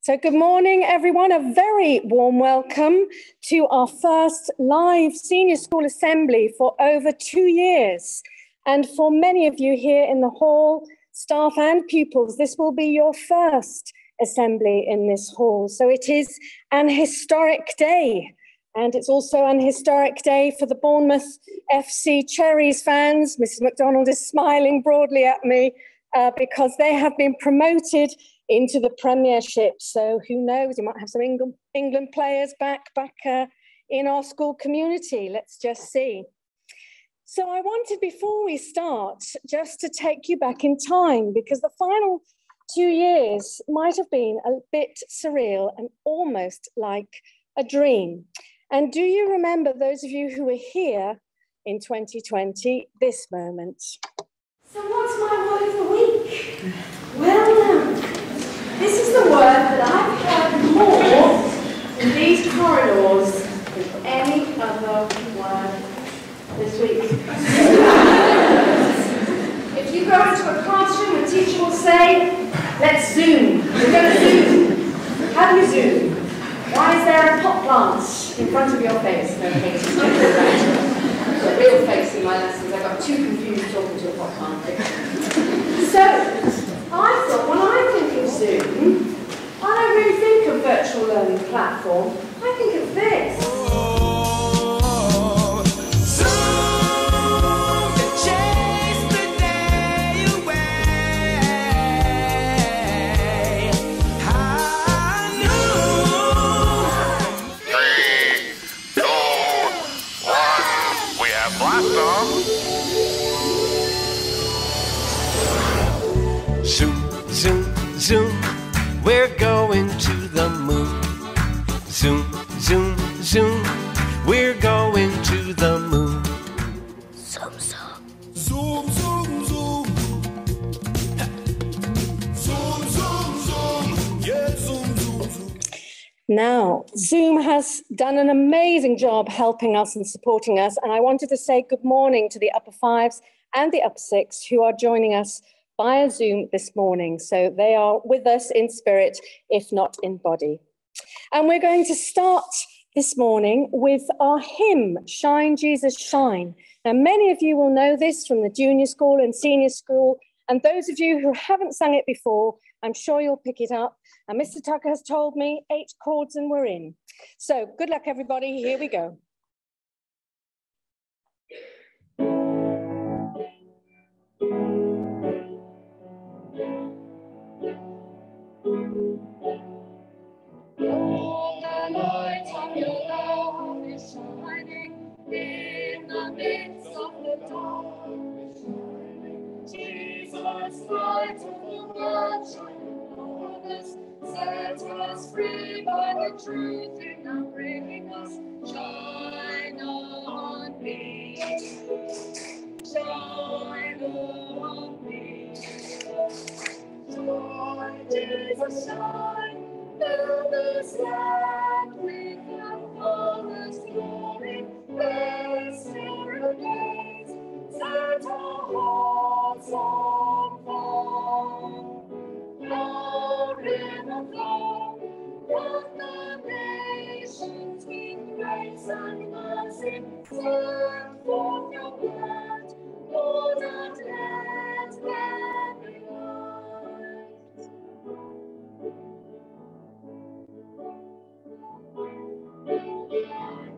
So good morning, everyone. A very warm welcome to our first live senior school assembly for over 2 years. And for many of you here in the hall, staff and pupils, this will be your first assembly in this hall. So it is an historic day. And it's also an historic day for the Bournemouth FC Cherries fans. Mrs. McDonald is smiling broadly at me because they have been promoted into the Premiership. So who knows, you might have some England players back in our school community. Let's just see. So I wanted, before we start, just to take you back in time, because the final 2 years might have been a bit surreal and almost like a dream. And do you remember, those of you who were here in 2020, this moment? So what's my word of the week? Well, this is the word that I've heard more in these corridors than any other word this week. If you go into a classroom, the teacher will say, let's zoom. We're going to zoom. How do you zoom? Why is there a pot plant in front of your face? No, Katie, it's a real face in my lessons. I got too confused talking to a pot plant. So, I thought, when I think of Zoom, I don't really think of virtual learning platform. I think of this. Zoom, zoom, zoom, we're going to the moon. Zoom, zoom, zoom, we're going to the moon. Zoom, zoom. Zoom, zoom, zoom. Zoom, zoom, zoom. Yeah, zoom, zoom, zoom. Now, Zoom has done an amazing job helping us and supporting us. And I wanted to say good morning to the upper fives and the upper six who are joining us via Zoom this morning. So they are with us in spirit, if not in body. And we're going to start this morning with our hymn, Shine, Jesus, Shine. Now, many of you will know this from the junior school and senior school. And those of you who haven't sung it before, I'm sure you'll pick it up. And Mr. Tucker has told me 8 chords and we're in. So good luck, everybody. Here we go. All the light of your love is shining in the midst of the dark. Jesus, light of the world, shine on us, set us free by the truth you now bring us. Shine on me, shine on me. Shine, Jesus, shine. Fill this land with your marvelous glory. Bless your days, set our hearts on fire. Glory and flow from the nations with grace and mercy. Send forth your word, Lord, and let there be light.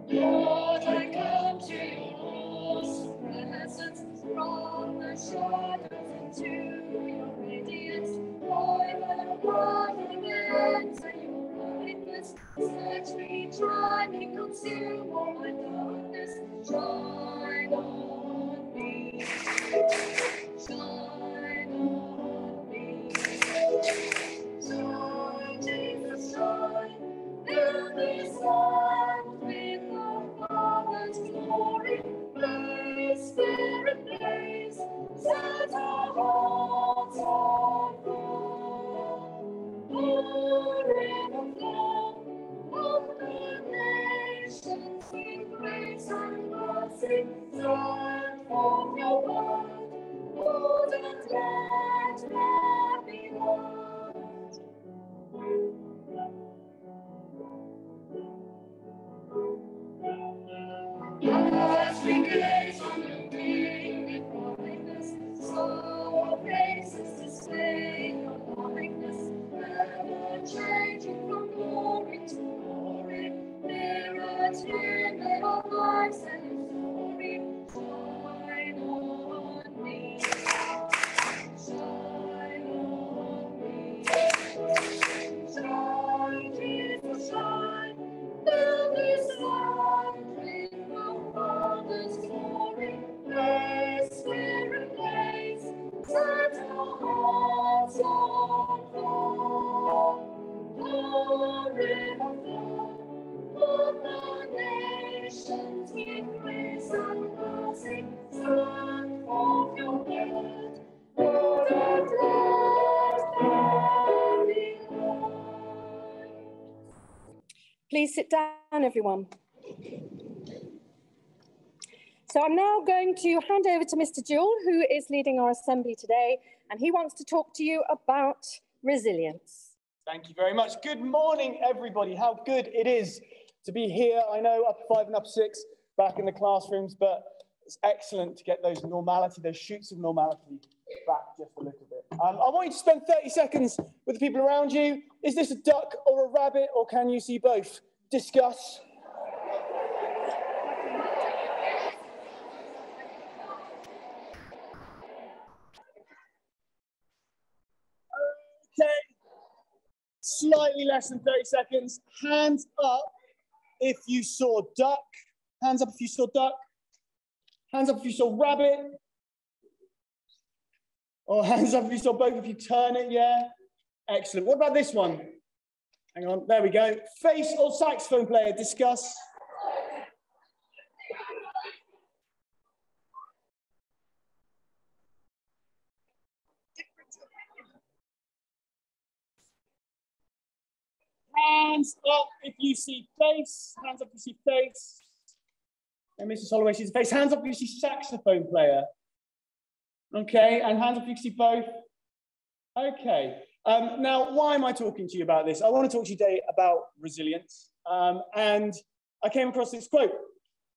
Lord, I come to your awesome presence, from the shadows into your radiance. Oil and water enter your brightness. Search me, try me, consume all my darkness. Shine on me, shine on me. Shine, Jesus, shine. Fill this land with the Father's glory. Blaze, Spirit, blaze. Set our hearts on fire. Pour in a flow of the nations with grace and mercy. Send forth your word, Lord, and let there be light. Please sit down, everyone. So I'm now going to hand over to Mr. Jewell, who is leading our assembly today, and he wants to talk to you about resilience. Thank you very much. Good morning, everybody. How good it is to be here. I know up 5 and up 6 back in the classrooms, but it's excellent to get those normality, those shoots of normality back just a little bit. I want you to spend 30 seconds with the people around you. Is this a duck or a rabbit, or can you see both? Discuss. Okay, slightly less than 30 seconds. Hands up if you saw duck. Hands up if you saw duck. Hands up if you saw rabbit. Or hands up if you saw both, if you turn it, yeah? Excellent. What about this one? Hang on, there we go. Face or saxophone player, discuss. Hands up if you see face. Hands up if you see face. And Mrs. Holloway sees face. Hands up if you see saxophone player. Okay, and hands up if you see both. Okay. Now, why am I talking to you about this? I want to talk to you today about resilience. And I came across this quote.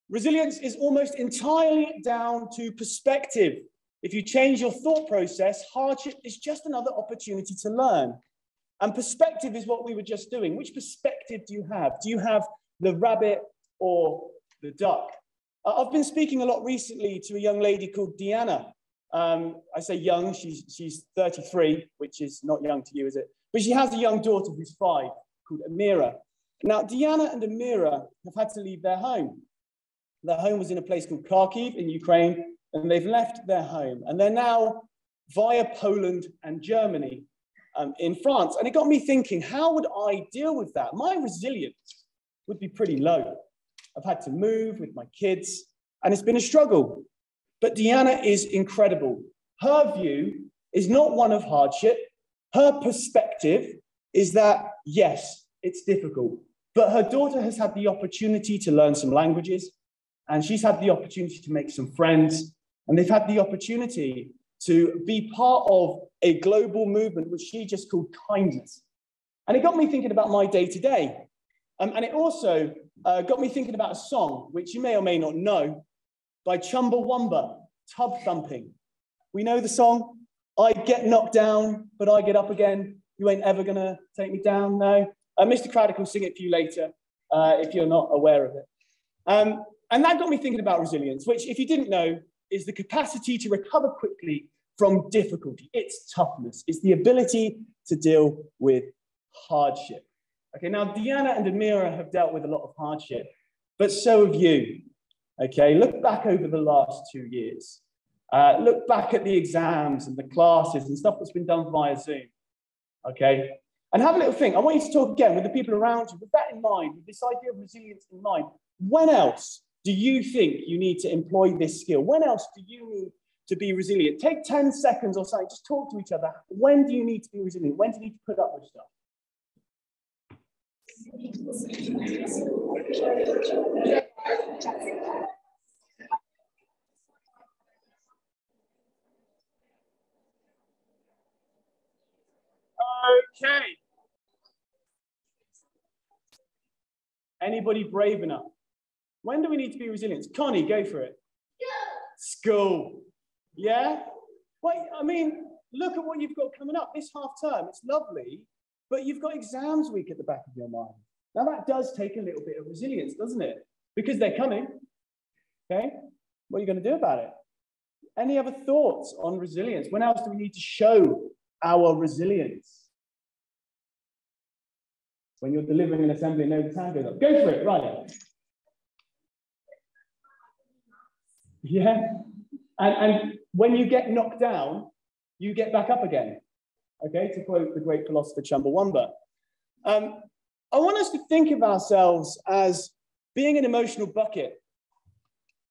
Resilience is almost entirely down to perspective. If you change your thought process, hardship is just another opportunity to learn. And perspective is what we were just doing. Which perspective do you have? Do you have the rabbit or the duck? I've been speaking a lot recently to a young lady called Deanna. I say young, she's 33, which is not young to you, is it? But she has a young daughter who's 5 called Amira. Now, Deanna and Amira have had to leave their home. Their home was in a place called Kharkiv in Ukraine, and they've left their home. And they're now via Poland and Germany in France. And it got me thinking, how would I deal with that? My resilience would be pretty low. I've had to move with my kids, and it's been a struggle. But Deanna is incredible. Her view is not one of hardship. Her perspective is that, yes, it's difficult, but her daughter has had the opportunity to learn some languages, and she's had the opportunity to make some friends, and they've had the opportunity to be part of a global movement, which she just called kindness. And it got me thinking about my day-to-day. And it also got me thinking about a song, which you may or may not know, by Chumbawamba, Tub Thumping. We know the song, I get knocked down, but I get up again. You ain't ever gonna take me down, no. Mr. Craddock will sing it for you later, if you're not aware of it. And that got me thinking about resilience, which, if you didn't know, is the capacity to recover quickly from difficulty. It's toughness. It's the ability to deal with hardship. Okay, now Deanna and Amira have dealt with a lot of hardship, but so have you. Okay, look back over the last 2 years. Look back at the exams and the classes and stuff that's been done via Zoom. Okay, and have a little think. I want you to talk again with the people around you, with that in mind, with this idea of resilience in mind. When else do you think you need to employ this skill? When else do you need to be resilient? Take 10 seconds or something, just talk to each other. When do you need to be resilient? When do you need to put up with stuff? Okay. Anybody brave enough? When do we need to be resilient? Connie, go for it. School. Yeah? Well, I mean, look at what you've got coming up this half term. It's lovely, but you've got exams week at the back of your mind. Now that does take a little bit of resilience, doesn't it? Because they're coming. Okay? What are you going to do about it? Any other thoughts on resilience? When else do we need to show our resilience? When you're delivering an assembly and the time goes up. Go for it, right. Yeah. And when you get knocked down, you get back up again. Okay, to quote the great philosopher Chumbawamba. I want us to think of ourselves as being an emotional bucket.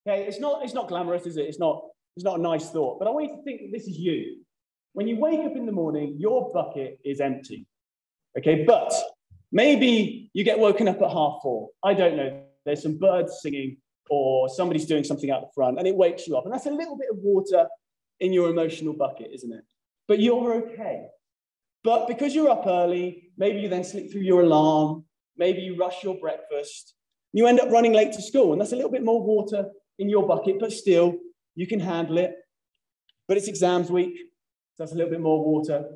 Okay, it's not glamorous, is it? It's not a nice thought, but I want you to think that this is you. When you wake up in the morning, your bucket is empty. Okay, but Maybe you get woken up at 4:30. I don't know. There's some birds singing or somebody's doing something out the front and it wakes you up. And that's a little bit of water in your emotional bucket, isn't it? But you're okay. But because you're up early, maybe you then sleep through your alarm, maybe you rush your breakfast, you end up running late to school, and that's a little bit more water in your bucket, but still, you can handle it. But it's exams week, so that's a little bit more water.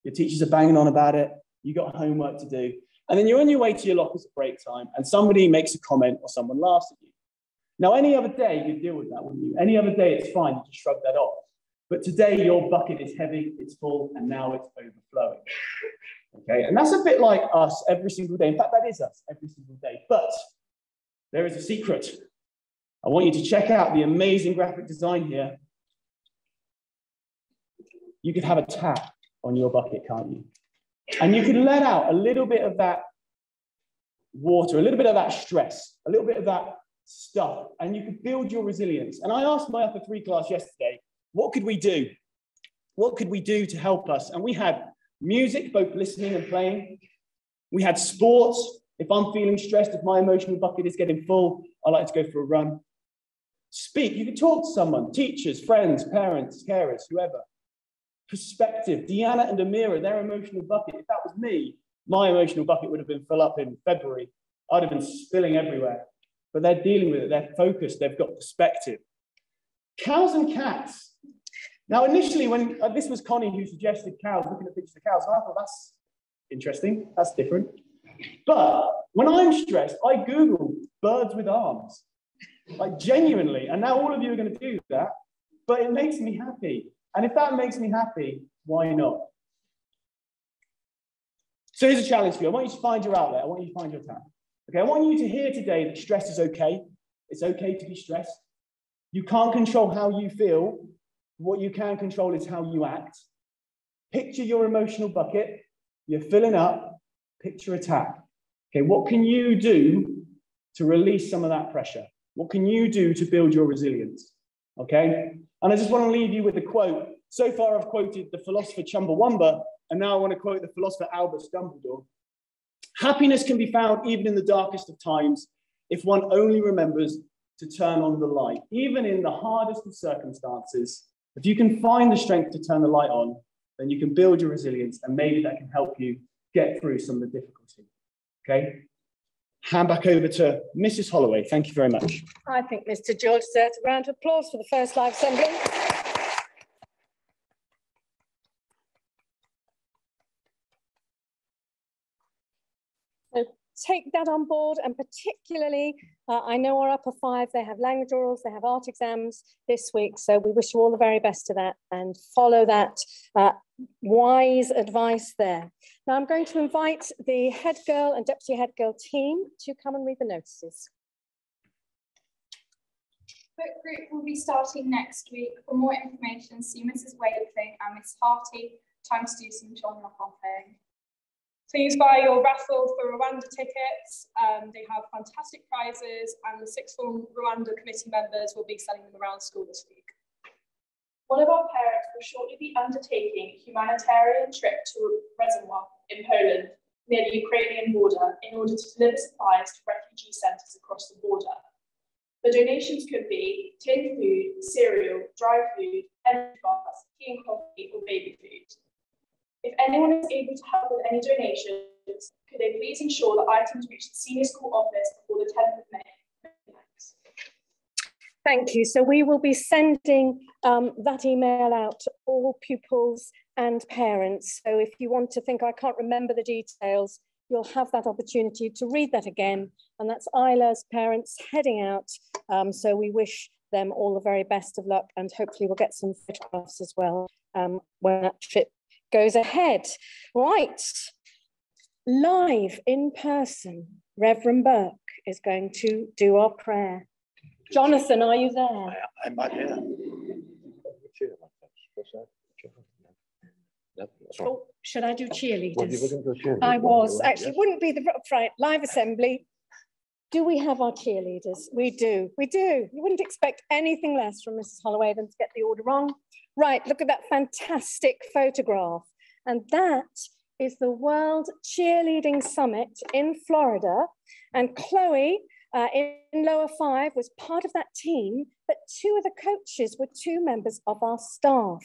Your teachers are banging on about it, you got homework to do, and then you're on your way to your lockers at break time, and somebody makes a comment or someone laughs at you. Now, any other day, you'd deal with that, wouldn't you? Any other day, it's fine, you just shrug that off. But today, your bucket is heavy, it's full, and now it's overflowing. Okay, and that's a bit like us every single day. In fact, that is us every single day. But there is a secret. I want you to check out the amazing graphic design here. You could have a tap on your bucket, can't you? And you could let out a little bit of that water, a little bit of that stress, a little bit of that stuff, and you could build your resilience. And I asked my upper 3 class yesterday, what could we do? What could we do to help us? And we had music, both listening and playing. We had sports. If I'm feeling stressed, if my emotional bucket is getting full, I like to go for a run. Speak. You could talk to someone, teachers, friends, parents, carers, whoever. Perspective. Deanna and Amira, their emotional bucket, if that was me, my emotional bucket would have been full up in February. I'd have been spilling everywhere. But they're dealing with it. They're focused. They've got perspective. Cows and cats. Now, initially, when this was Connie who suggested cows, looking at pictures of cows, and I thought, that's interesting, that's different. But when I'm stressed, I Google birds with arms, like genuinely. And now all of you are going to do that, but it makes me happy. And if that makes me happy, why not? So here's a challenge for you. I want you to find your outlet. I want you to find your tap. Okay, I want you to hear today that stress is okay. It's okay to be stressed. You can't control how you feel. What you can control is how you act. Picture your emotional bucket. You're filling up. Picture a tap. Okay, what can you do to release some of that pressure? What can you do to build your resilience? Okay, and I just want to leave you with a quote. So far, I've quoted the philosopher Chumbawamba, and now I want to quote the philosopher Albus Dumbledore. Happiness can be found even in the darkest of times if one only remembers to turn on the light. Even in the hardest of circumstances, if you can find the strength to turn the light on, then you can build your resilience, and maybe that can help you get through some of the difficulty. Okay? Hand back over to Mrs. Holloway. Thank you very much. I think Mr. George deserves a round of applause for the first live assembly. So take that on board, and particularly, I know our upper 5, they have language orals, they have art exams this week, so we wish you all the very best to that and follow that wise advice there. Now I'm going to invite the head girl and deputy head girl team to come and read the notices. Book group will be starting next week. For more information, see Mrs. Wakeling and Miss Harty. Time to do some John Hopping. Please buy your raffle for Rwanda tickets. They have fantastic prizes, and the sixth form Rwanda committee members will be selling them around school this week. One of our parents will shortly be undertaking a humanitarian trip to Reservoir in Poland, near the Ukrainian border, in order to deliver supplies to refugee centres across the border. The donations could be tinned food, cereal, dry food, energy bars, tea and coffee, or baby food. If anyone is able to help with any donations, could they please ensure that items reach the senior school office before the 10th of May? Thanks. Thank you. So we will be sending that email out to all pupils and parents. So if you want to think, I can't remember the details, you'll have that opportunity to read that again. And that's Isla's parents heading out. So we wish them all the very best of luck, and hopefully we'll get some photographs as well when that trip goes ahead. Right, live in person, Reverend Burke is going to do our prayer. Jonathan, are you there? I'm not here. Oh, should I do cheerleaders? Well, you were going to do cheerleaders. I was. Right, Actually, yes. wouldn't be the right live assembly. Do we have our cheerleaders? We do. We do. You wouldn't expect anything less from Mrs. Holloway than to get the order wrong. Right, look at that fantastic photograph. And that is the World Cheerleading Summit in Florida, and Chloe in lower 5 was part of that team, but 2 of the coaches were 2 members of our staff.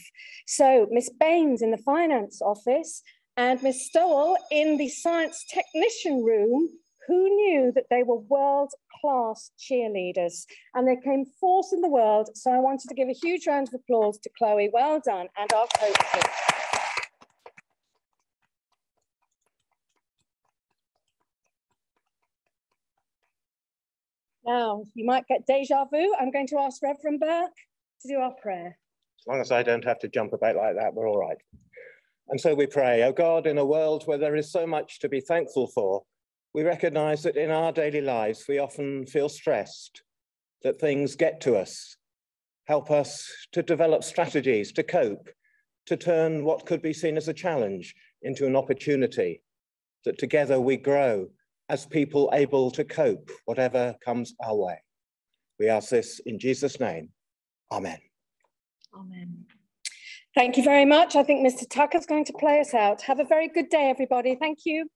So Miss Baines in the finance office and Miss Stowell in the science technician room. Who knew that they were world-class cheerleaders? And they came 4th in the world. So I wanted to give a huge round of applause to Chloe. Well done, and our coaches. Now, you might get deja vu. I'm going to ask Reverend Burke to do our prayer. As long as I don't have to jump about like that, we're all right. And so we pray, oh God, in a world where there is so much to be thankful for, we recognize that in our daily lives, we often feel stressed, that things get to us. Help us to develop strategies to cope, to turn what could be seen as a challenge into an opportunity, that together we grow as people able to cope, whatever comes our way. We ask this in Jesus' name. Amen. Amen. Thank you very much. I think Mr. Tucker's going to play us out. Have a very good day, everybody. Thank you.